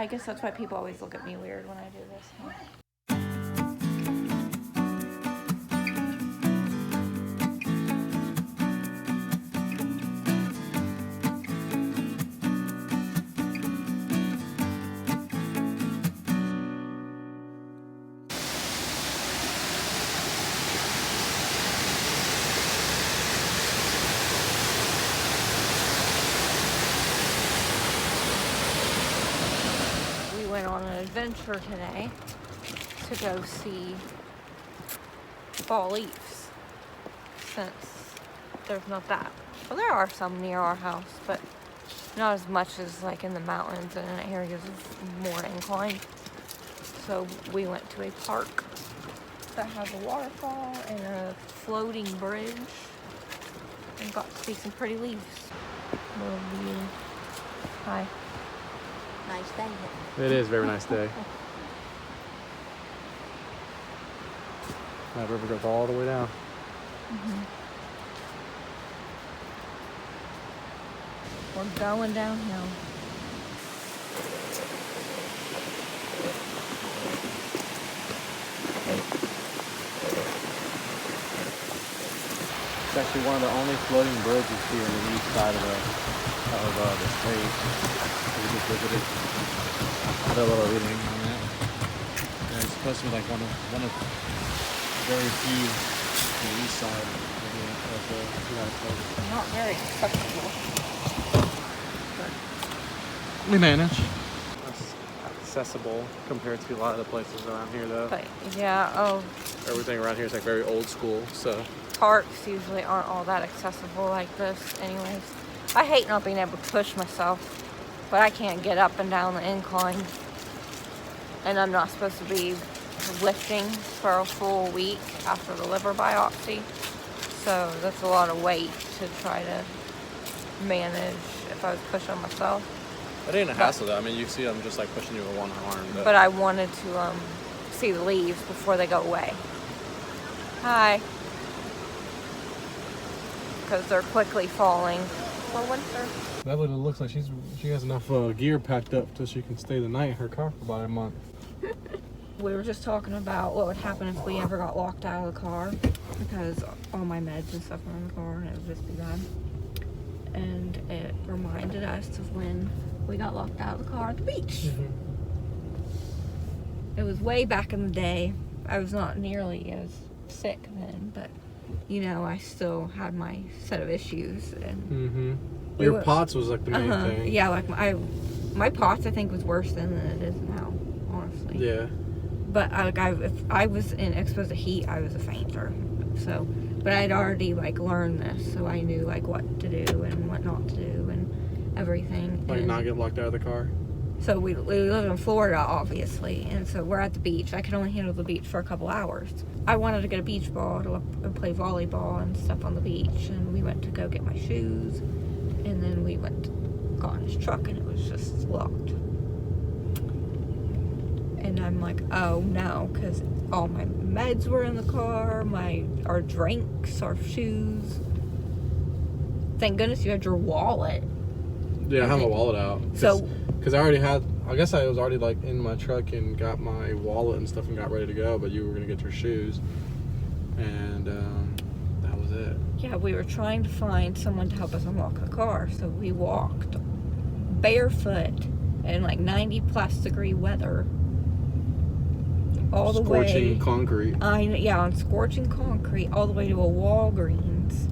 I guess that's why people always look at me weird when I do this. Huh? Went on an adventure today to go see fall leaves, since there's not that. Well, there are some near our house, but not as much as like in the mountains and in areas of more incline. So we went to a park that has a waterfall and a floating bridge and got to see some pretty leaves. Little view. Hi. Nice day. It is a very nice day. That river goes all the way down. We're going downhill. It's actually one of the only floating bridges here on the east side of the state. We just visited. I did a little reading on that. And it's supposed to be like one of very few on the east side of the United States. Not very acceptable. We manage. That's accessible compared to a lot of the places around here, though. But yeah, Everything around here is like very old school, so. parks usually aren't all that accessible like this anyways. I hate not being able to push myself, but I can't get up and down the incline. And I'm not supposed to be lifting for a full week after the liver biopsy. So that's a lot of weight to try to manage if I was pushing myself. It ain't a hassle though. I mean, you see I'm just like pushing you with one arm. But I wanted to see the leaves before they go away. Hi. Because they're quickly falling for winter. That what it looks like. She has enough gear packed up so she can stay the night in her car for about a month. We were just talking about what would happen if we ever got locked out of the car, because all my meds and stuff were in the car and it would just be bad. And it reminded us of when we got locked out of the car at the beach. Mm-hmm. It was way back in the day. I was not nearly as sick then, but you know, I still had my set of issues. And Your POTS was like the main thing. Yeah, like my POTS I think was worse then than it is now, honestly. Yeah. But if I was exposed to heat, I was a fainter. So, but I'd already like learned this, so I knew like what to do and what not to do and everything. Like and not get locked out of the car. So we live in Florida, obviously, and so we're at the beach. I could only handle the beach for a couple hours. I wanted to get a beach ball to play volleyball and stuff on the beach, and we went to go get my shoes, and then we got in his truck, and it was just locked. And I'm like, oh no, because all my meds were in the car, our drinks, our shoes. Thank goodness you had your wallet. Yeah, I have my wallet out. So, because I guess I was already like in my truck and got my wallet and stuff and got ready to go, but you were gonna get your shoes, and that was it. Yeah, we were trying to find someone to help us unlock the car, so we walked barefoot in like 90+ degree weather all the way. Scorching concrete. On scorching concrete all the way to a Walgreens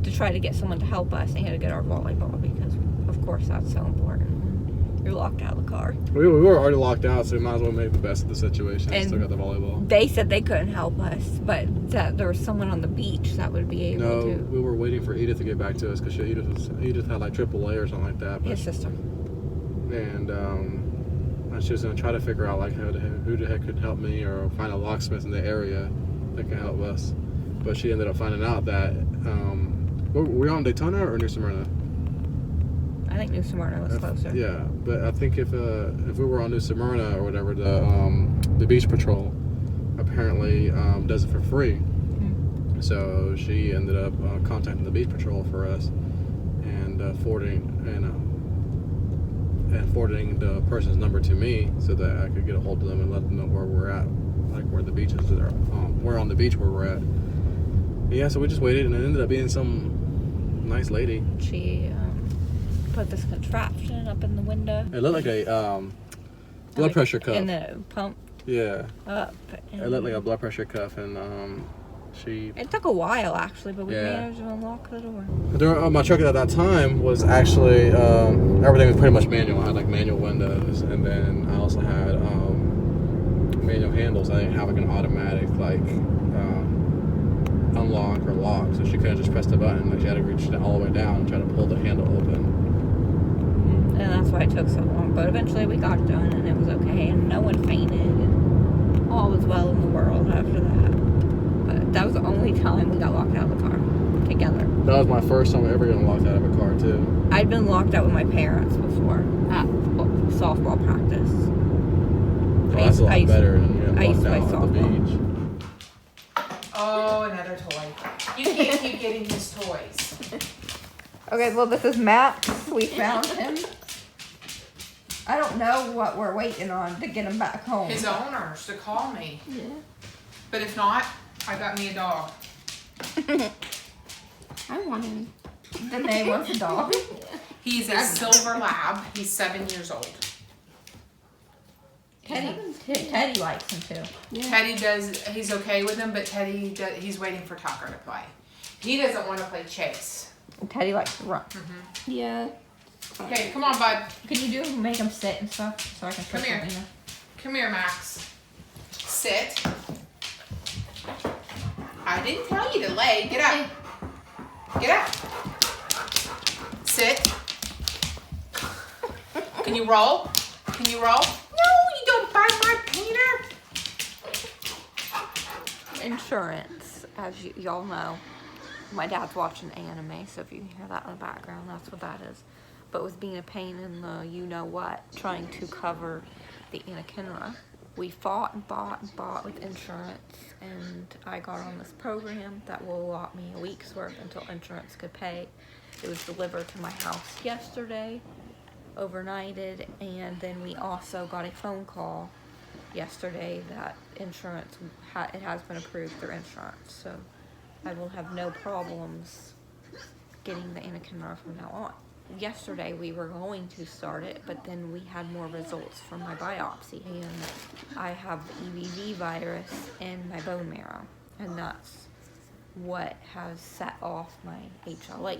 to try to get someone to help us and to get our volleyball, because of course that's so important when you're locked out of the car. We were already locked out, so we might as well make the best of the situation and still got the volleyball. They said they couldn't help us, but that there was someone on the beach that would be able to. No, we were waiting for Edith to get back to us because Edith had like AAA or something like that. His sister. And she was going to try to figure out like who the heck could help me or find a locksmith in the area that can help us. But she ended up finding out that were we on Daytona or New Smyrna? I think New Smyrna was closer. Yeah, but I think if we were on New Smyrna or whatever, the beach patrol apparently does it for free. Mm-hmm. So she ended up contacting the beach patrol for us and forwarding and and forwarding the person's number to me so that I could get a hold of them and let them know where we're at, like where the beach is. We're on the beach where we're at. Yeah, so we just waited, and it ended up being some nice lady. She put this contraption up in the window. It looked like a blood pressure cuff. And then it pumped Yeah. up. And It looked like a blood pressure cuff, and it took a while actually, but we Yeah. managed to unlock the door. My truck at that time was actually everything was pretty much manual. I had like manual windows, and then I also had manual handles. I didn't have like an automatic like unlock or lock, so she couldn't just press the button. Like she had to reach all the way down and try to pull the handle open. And that's why it took so long. But eventually we got it done, and it was okay, and no one fainted, and all was well in the world after that. But that was the only time we got locked out of the car together. That was my first time ever getting locked out of a car too. I'd been locked out with my parents before at softball practice. Well, that's a lot better than I used getting to locked play out at the softball. beach. Oh, another toy. You can't keep getting his toys. Okay, well, this is Max. We found him. I don't know what we're waiting on to get him back home. His owners to call me. Yeah. But if not, I got me a dog. I want him. The name of the dog. He's a silver lab. He's 7 years old. Teddy likes him too. Yeah. Teddy he's okay with him, but he's waiting for Tucker to play. He doesn't want to play chase. Teddy likes to run. Yeah. Okay, come on, bud. Can you make him sit and stuff so I can Come put here. something in? Come here, Max. Sit. I didn't tell you to lay. Get up. Get up. Sit. Can you roll? Can you roll? No, you don't bite my painter. Insurance, as y'all know. My dad's watching anime, so if you hear that in the background, that's what that is. But with being a pain in the you-know-what, trying to cover the Anakinra, we fought and bought with insurance, and I got on this program that will allot me a week's worth until insurance could pay. It was delivered to my house yesterday, overnighted, and then we also got a phone call yesterday that insurance, it has been approved through insurance, so I will have no problems getting the Anakinra from now on. Yesterday we were going to start it, but then we had more results from my biopsy, and I have the EBV virus in my bone marrow, and that's what has set off my HLH.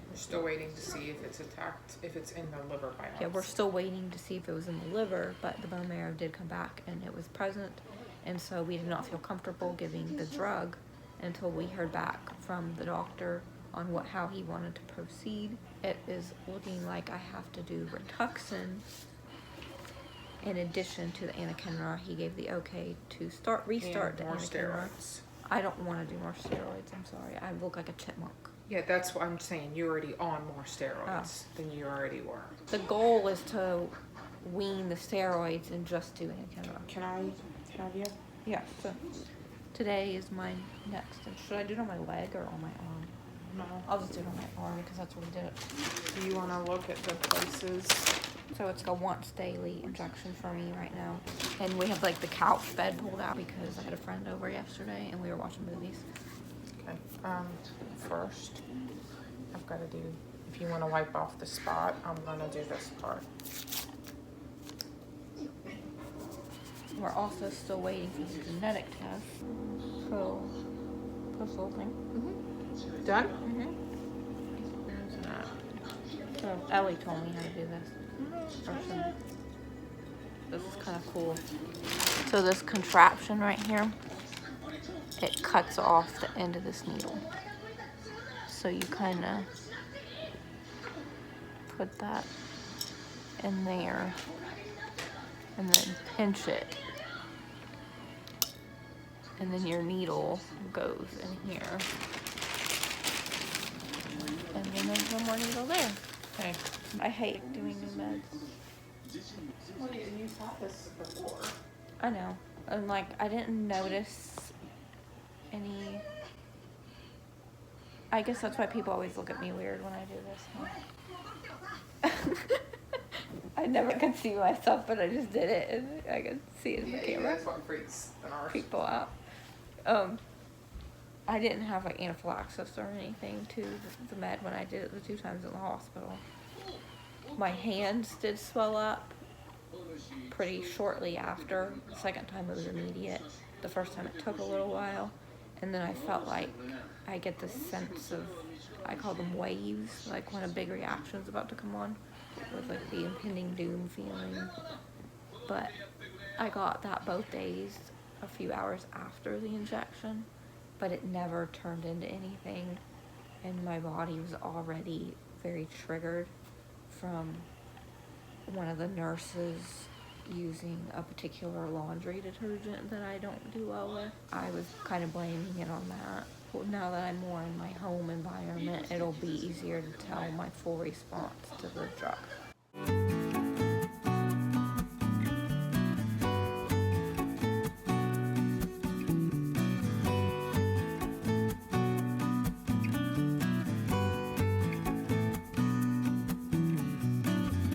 We're still waiting to see if it's attacked, if it's in the liver biopsy. Yeah, we're still waiting to see if it was in the liver, but the bone marrow did come back and it was present, and so we did not feel comfortable giving the drug until we heard back from the doctor on how he wanted to proceed. It is looking like I have to do Rituxan in addition to the Anakinra. He gave the okay to restart the more Anakinra. steroids. I don't want to do more steroids, I'm sorry. I look like a chipmunk. Yeah, that's what I'm saying. You're already on more steroids than you already were. The goal is to wean the steroids and just do Anakinra. Can I have you? Yeah, so today is my next. Should I do it on my leg or on my arm? No. I'll just do it on my arm because that's where we did it. Do you want to look at the places? So it's a once daily injection for me right now. And we have like the couch bed pulled out because I had a friend over yesterday and we were watching movies. Okay. First, I've got to do, if you want to wipe off the spot, I'm going to do this part. We're also still waiting for the genetic test. So, this little thing. Done? Mm-hmm. Where's that? So Ellie told me how to do this. This is kind of cool. So this contraption right here, it cuts off the end of this needle. So you kind of put that in there and then pinch it. And then your needle goes in here. And then there's no more needle there. Okay. I hate doing new meds. Well, you thought this before. I know. And like, I didn't notice any... I guess that's why people always look at me weird when I do this. Huh? I never could see myself, but I just did it, and I could see it in the camera. That's what freaks the nurse. People out. I didn't have like anaphylaxis or anything to the med when I did it the 2 times in the hospital. My hands did swell up pretty shortly after. The second time it was immediate. The first time it took a little while. And then I felt like I get this sense of, I call them waves, like when a big reaction's about to come on, with like the impending doom feeling. But I got that both days, a few hours after the injection, but it never turned into anything, and my body was already very triggered from one of the nurses using a particular laundry detergent that I don't do well with. I was kind of blaming it on that. Well, now that I'm more in my home environment, it'll be easier to tell my full response to the drug.